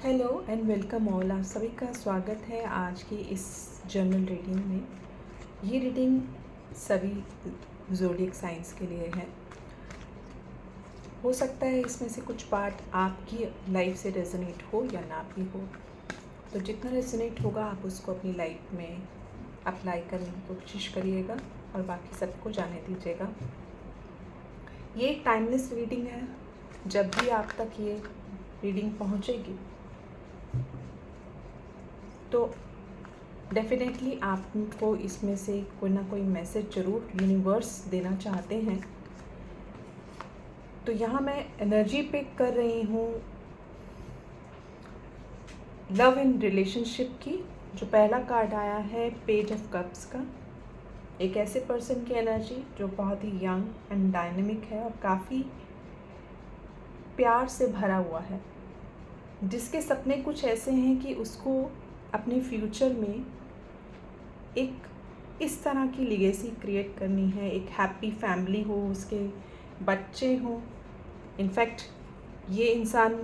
Hello and welcome all. आप सभी का स्वागत है आज की इस जनरल रीडिंग में। ये रीडिंग सभी ज़ोडिएक साइंस के लिए है। हो सकता है इसमें से कुछ पार्ट आपकी लाइफ से रेजोनेट हो या ना भी हो, तो जितना रेजोनेट होगा आप उसको अपनी लाइफ में अप्लाई करने की कोशिश करिएगा और बाकी सबको जाने दीजिएगा। ये एक टाइमलेस रीडिंग है। जब भी आप तक ये रीडिंग पहुँचेगी तो डेफिनेटली आपको इसमें से कोई ना कोई मैसेज ज़रूर यूनिवर्स देना चाहते हैं। तो यहाँ मैं एनर्जी पिक कर रही हूँ लव इन रिलेशनशिप की। जो पहला कार्ड आया है पेज ऑफ कप्स का, एक ऐसे पर्सन की एनर्जी जो बहुत ही यंग एंड डायनेमिक है और काफ़ी प्यार से भरा हुआ है, जिसके सपने कुछ ऐसे हैं कि उसको अपने फ्यूचर में एक इस तरह की लीगेसी क्रिएट करनी है, एक हैप्पी फैमिली हो, उसके बच्चे हों। इनफैक्ट ये इंसान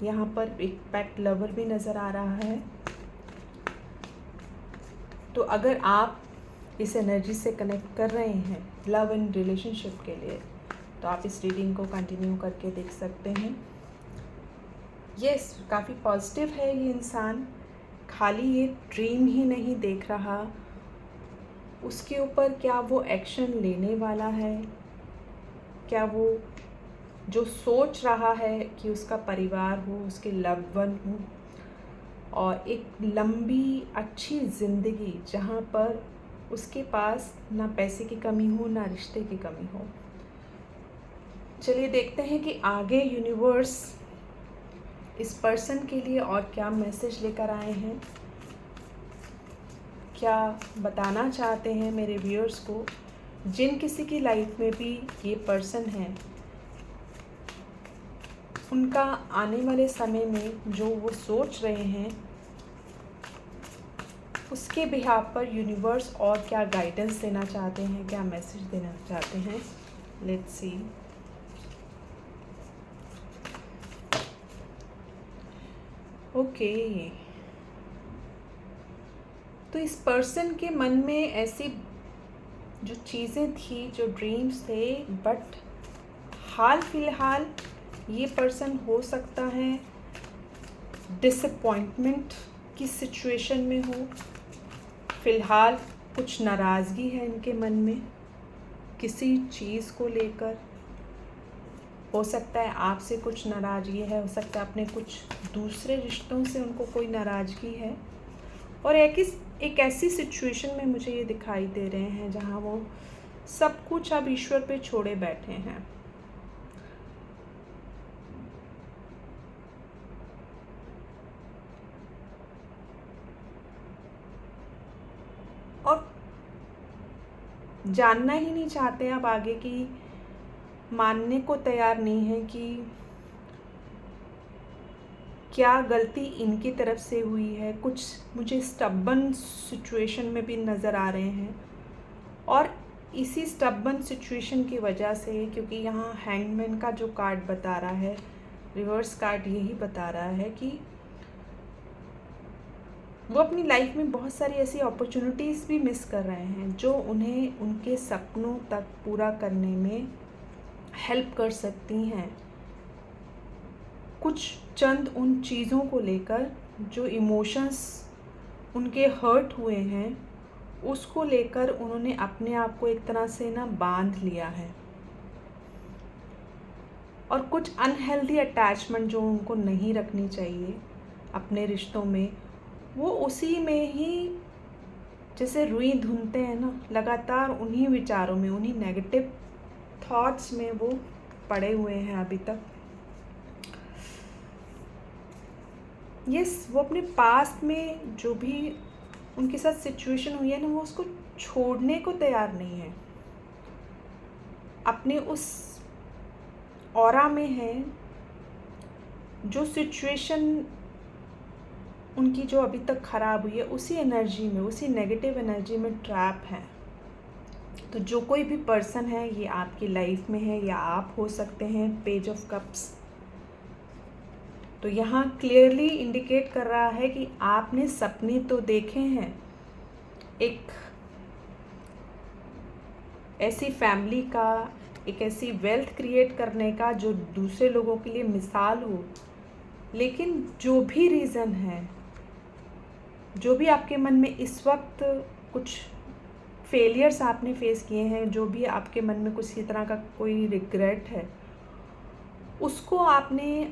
यहाँ पर एक पेट लवर भी नज़र आ रहा है। तो अगर आप इस एनर्जी से कनेक्ट कर रहे हैं लव इन रिलेशनशिप के लिए, तो आप इस रीडिंग को कंटिन्यू करके देख सकते हैं। यस, काफ़ी पॉजिटिव है ये इंसान। खाली ये ड्रीम ही नहीं देख रहा, उसके ऊपर क्या वो एक्शन लेने वाला है, क्या वो जो सोच रहा है कि उसका परिवार हो, उसके लव्ड वन हो और एक लंबी अच्छी ज़िंदगी जहाँ पर उसके पास ना पैसे की कमी हो ना रिश्ते की कमी हो। चलिए देखते हैं कि आगे यूनिवर्स इस पर्सन के लिए और क्या मैसेज लेकर आए हैं, क्या बताना चाहते हैं मेरे व्यूअर्स को। जिन किसी की लाइफ में भी ये पर्सन है, उनका आने वाले समय में जो वो सोच रहे हैं उसके बिहाफ पर यूनिवर्स और क्या गाइडेंस देना चाहते हैं, क्या मैसेज देना चाहते हैं। Let's see. ओके, तो इस पर्सन के मन में ऐसी जो चीज़ें थी, जो ड्रीम्स थे, बट हाल फिलहाल ये पर्सन हो सकता है डिसअपॉइंटमेंट की सिचुएशन में हो। फ़िलहाल कुछ नाराज़गी है इनके मन में किसी चीज़ को लेकर। हो सकता है आपसे कुछ नाराज़गी है, हो सकता है अपने कुछ दूसरे रिश्तों से उनको कोई नाराज़गी है। और एक ऐसी सिचुएशन में मुझे ये दिखाई दे रहे हैं जहाँ वो सब कुछ अब ईश्वर पे छोड़े बैठे हैं। और जानना ही नहीं चाहते अब आगे की, मानने को तैयार नहीं है कि क्या गलती इनकी तरफ से हुई है। कुछ मुझे स्टबन सिचुएशन में भी नज़र आ रहे हैं और इसी स्टबन सिचुएशन की वजह से, क्योंकि यहाँ हैंगमैन का जो कार्ड बता रहा है, रिवर्स कार्ड यही बता रहा है कि वो अपनी लाइफ में बहुत सारी ऐसी अपॉर्चुनिटीज़ भी मिस कर रहे हैं जो उन्हें उनके सपनों तक पूरा करने में हेल्प कर सकती हैं। कुछ चंद उन चीज़ों को लेकर जो इमोशंस उनके हर्ट हुए हैं, उसको लेकर उन्होंने अपने आप को एक तरह से ना बांध लिया है। और कुछ अनहेल्दी अटैचमेंट जो उनको नहीं रखनी चाहिए अपने रिश्तों में, वो उसी में ही जैसे रुई धुनते हैं ना, लगातार उन्हीं विचारों में, उन्हीं नेगेटिव थॉट्स में वो पड़े हुए हैं अभी तक। यस, वो अपने पास्ट में जो भी उनके साथ सिचुएशन हुई है ना, वो उसको छोड़ने को तैयार नहीं है। अपने उस ऑरा में है, जो सिचुएशन उनकी जो अभी तक ख़राब हुई है, उसी एनर्जी में, उसी नेगेटिव एनर्जी में ट्रैप है। तो जो कोई भी पर्सन है, ये आपकी लाइफ में है या आप हो सकते हैं पेज ऑफ कप्स। तो यहाँ क्लियरली इंडिकेट कर रहा है कि आपने सपने तो देखे हैं, एक ऐसी फैमिली का, एक ऐसी वेल्थ क्रिएट करने का जो दूसरे लोगों के लिए मिसाल हो। लेकिन जो भी रीज़न है, जो भी आपके मन में इस वक्त कुछ फेलियर्स आपने फेस किए हैं, जो भी आपके मन में कुछ इस तरह का कोई रिग्रेट है, उसको आपने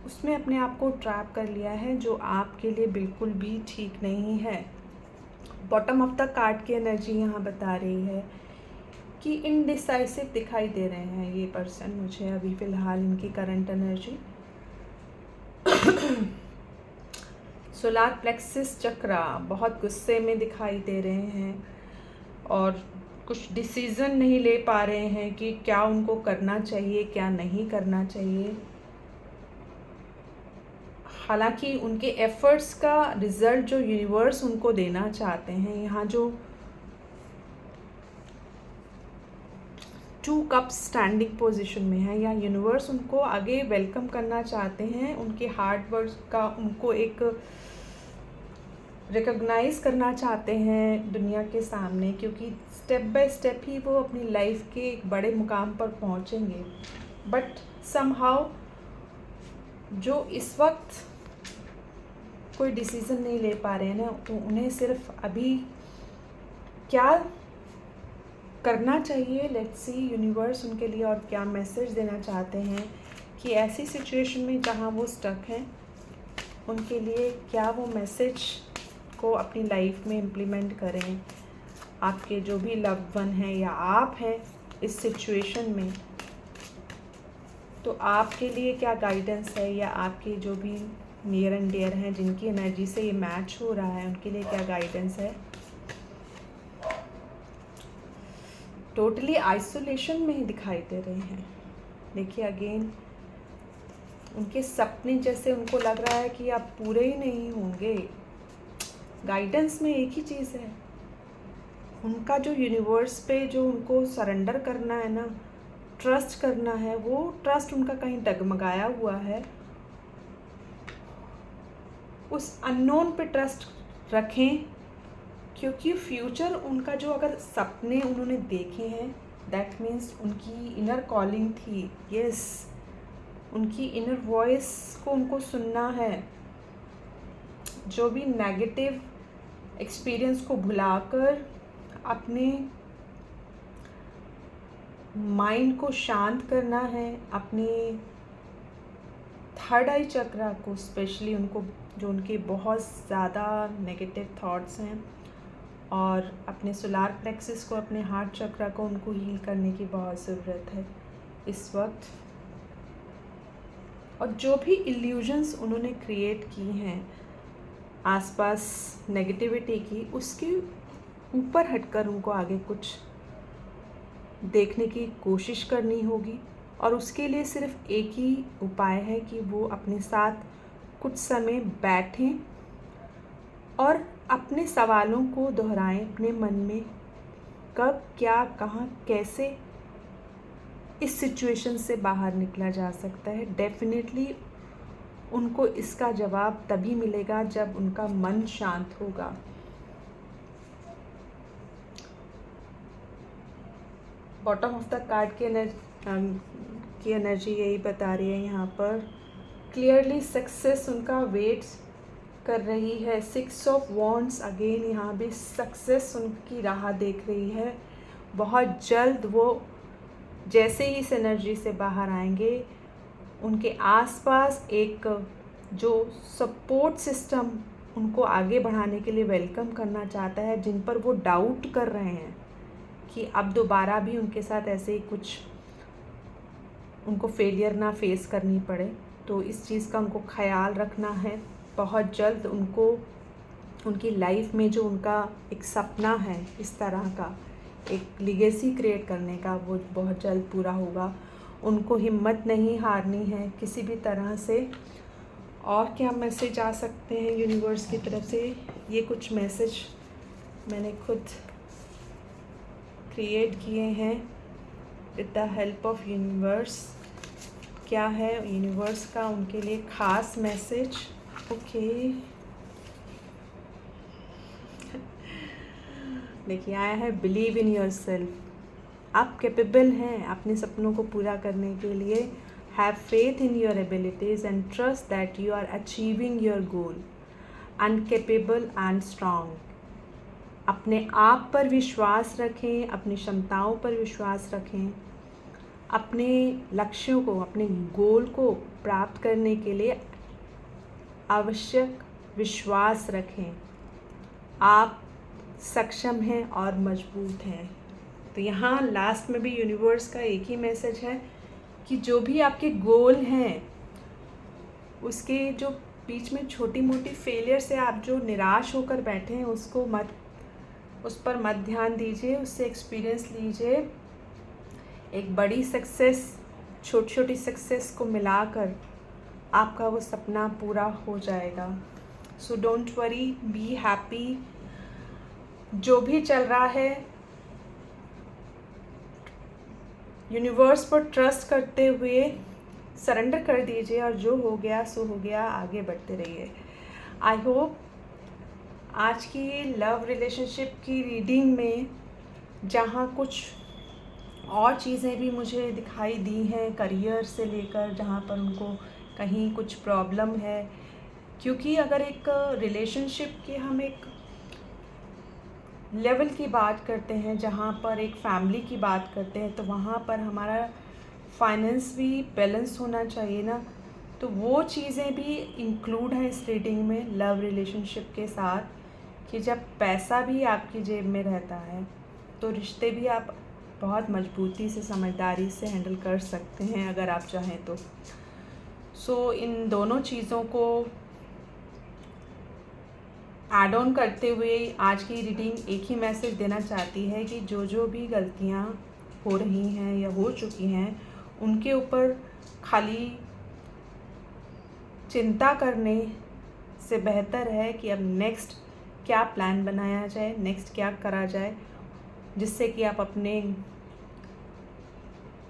उसमें अपने आप को ट्रैप कर लिया है, जो आपके लिए बिल्कुल भी ठीक नहीं है। बॉटम ऑफ द कार्ड की एनर्जी यहाँ बता रही है कि इनडिसाइसिव दिखाई दे रहे हैं ये पर्सन मुझे अभी फ़िलहाल, इनकी करंट एनर्जी। सोलार प्लेक्सिस चक्रा बहुत गुस्से में दिखाई दे रहे हैं और कुछ डिसीज़न नहीं ले पा रहे हैं कि क्या उनको करना चाहिए, क्या नहीं करना चाहिए। हालांकि उनके एफ़र्ट्स का रिज़ल्ट जो यूनिवर्स उनको देना चाहते हैं, यहाँ जो 2 कप्स स्टैंडिंग पोजीशन में है, या यूनिवर्स उनको आगे वेलकम करना चाहते हैं, उनके हार्ड वर्क का उनको एक रिकॉग्नाइज़ करना चाहते हैं दुनिया के सामने, क्योंकि स्टेप बाय स्टेप ही वो अपनी लाइफ के एक बड़े मुकाम पर पहुंचेंगे। बट समहाउ जो इस वक्त कोई डिसीज़न नहीं ले पा रहे हैं ना, तो उन्हें सिर्फ अभी क्या करना चाहिए, लेट्स सी यूनिवर्स उनके लिए और क्या मैसेज देना चाहते हैं कि ऐसी सिचुएशन में जहां वो स्टक हैं, उनके लिए क्या वो मैसेज को अपनी लाइफ में इम्प्लीमेंट करें। आपके जो भी लव्ड वन हैं या आप हैं इस सिचुएशन में, तो आपके लिए क्या गाइडेंस है, या आपके जो भी नियर एंड डियर हैं जिनकी एनर्जी से ये मैच हो रहा है, उनके लिए क्या गाइडेंस है। टोटली आइसोलेशन में ही दिखाई दे रहे हैं। देखिए अगेन उनके सपने जैसे उनको लग रहा है कि आप पूरे ही नहीं होंगे। गाइडेंस में एक ही चीज़ है, उनका जो यूनिवर्स पे जो उनको सरेंडर करना है ना, ट्रस्ट करना है, वो ट्रस्ट उनका कहीं डगमगाया हुआ है। उस अननोन पे ट्रस्ट रखें, क्योंकि फ्यूचर उनका जो अगर सपने उन्होंने देखे हैं, दैट मीन्स उनकी इनर कॉलिंग थी। यस, उनकी इनर वॉइस को उनको सुनना है। जो भी नेगेटिव एक्सपीरियंस को भुलाकर अपने माइंड को शांत करना है, अपने थर्ड आई चक्रा को स्पेशली, उनको जो उनके बहुत ज़्यादा नेगेटिव थॉट्स हैं, और अपने सोलार प्लेक्सिस को, अपने हार्ट चक्रा को उनको हील करने की बहुत ज़रूरत है इस वक्त। और जो भी इल्यूजन्स उन्होंने क्रिएट की हैं आसपास नेगेटिविटी की, उसके ऊपर हटकर उनको आगे कुछ देखने की कोशिश करनी होगी। और उसके लिए सिर्फ एक ही उपाय है कि वो अपने साथ कुछ समय बैठें और अपने सवालों को दोहराएं अपने मन में, कब, क्या, कहाँ, कैसे इस सिचुएशन से बाहर निकला जा सकता है। डेफिनेटली उनको इसका जवाब तभी मिलेगा जब उनका मन शांत होगा। बॉटम ऑफ द कार्ड की एनर्जी यही बता रही है यहाँ पर, क्लियरली सक्सेस उनका वेट कर रही है। 6 ऑफ वॉन्ड्स अगेन यहाँ भी सक्सेस उनकी राह देख रही है। बहुत जल्द वो जैसे ही इस एनर्जी से बाहर आएंगे, उनके आसपास एक जो सपोर्ट सिस्टम उनको आगे बढ़ाने के लिए वेलकम करना चाहता है, जिन पर वो डाउट कर रहे हैं कि अब दोबारा भी उनके साथ ऐसे ही कुछ उनको फेलियर ना फेस करनी पड़े, तो इस चीज़ का उनको ख्याल रखना है। बहुत जल्द उनको उनकी लाइफ में जो उनका एक सपना है इस तरह का एक लीगेसी क्रिएट करने का, वो बहुत जल्द पूरा होगा। उनको हिम्मत नहीं हारनी है किसी भी तरह से। और क्या मैसेज आ सकते हैं यूनिवर्स की तरफ से, ये कुछ मैसेज मैंने खुद क्रिएट किए हैं with the help of universe. क्या है यूनिवर्स का उनके लिए खास मैसेज। ओके, देखिए आया है बिलीव इन योर सेल्फ। आप कैपेबल हैं अपने सपनों को पूरा करने के लिए। Have faith in your abilities and trust that you are achieving your goal. Uncapable and strong. अपने आप पर विश्वास रखें, अपनी क्षमताओं पर विश्वास रखें। अपने लक्ष्यों को, अपने गोल को प्राप्त करने के लिए आवश्यक विश्वास रखें। आप सक्षम हैं और मजबूत हैं। तो यहाँ लास्ट में भी यूनिवर्स का एक ही मैसेज है कि जो भी आपके गोल हैं उसके जो बीच में छोटी मोटी फेलियर से आप जो निराश होकर बैठे हैं उस पर मत ध्यान दीजिए, उससे एक्सपीरियंस लीजिए। एक बड़ी सक्सेस छोटी छोटी सक्सेस को मिलाकर आपका वो सपना पूरा हो जाएगा। So don't worry, be happy. जो भी चल रहा है यूनिवर्स पर ट्रस्ट करते हुए सरेंडर कर दीजिए और जो हो गया सो हो गया, आगे बढ़ते रहिए। आई होप आज की लव रिलेशनशिप की रीडिंग में जहाँ कुछ और चीज़ें भी मुझे दिखाई दी हैं करियर से लेकर, जहाँ पर उनको कहीं कुछ प्रॉब्लम है, क्योंकि अगर एक रिलेशनशिप की हम एक लेवल की बात करते हैं, जहाँ पर एक फैमिली की बात करते हैं, तो वहाँ पर हमारा फाइनेंस भी बैलेंस होना चाहिए ना। तो वो चीज़ें भी इंक्लूड हैं इस रीडिंग में लव रिलेशनशिप के साथ, कि जब पैसा भी आपकी जेब में रहता है तो रिश्ते भी आप बहुत मजबूती से, समझदारी से हैंडल कर सकते हैं अगर आप चाहें तो। सो इन दोनों चीज़ों को ऐड ऑन करते हुए आज की रीडिंग एक ही मैसेज देना चाहती है कि जो भी गलतियाँ हो रही हैं या हो चुकी हैं उनके ऊपर खाली चिंता करने से बेहतर है कि अब नेक्स्ट क्या प्लान बनाया जाए, नेक्स्ट क्या करा जाए, जिससे कि आप अपने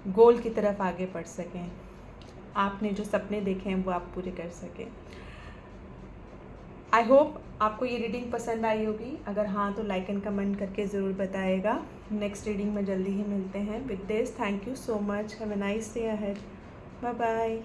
गोल की तरफ आगे बढ़ सकें, आपने जो सपने देखे हैं वो आप पूरे कर सकें। आई होप आपको ये रीडिंग पसंद आई होगी। अगर हाँ तो लाइक एंड कमेंट करके ज़रूर बताइएगा। नेक्स्ट रीडिंग में जल्दी ही मिलते हैं। With this, thank you so much. Have a nice day ahead. Bye bye.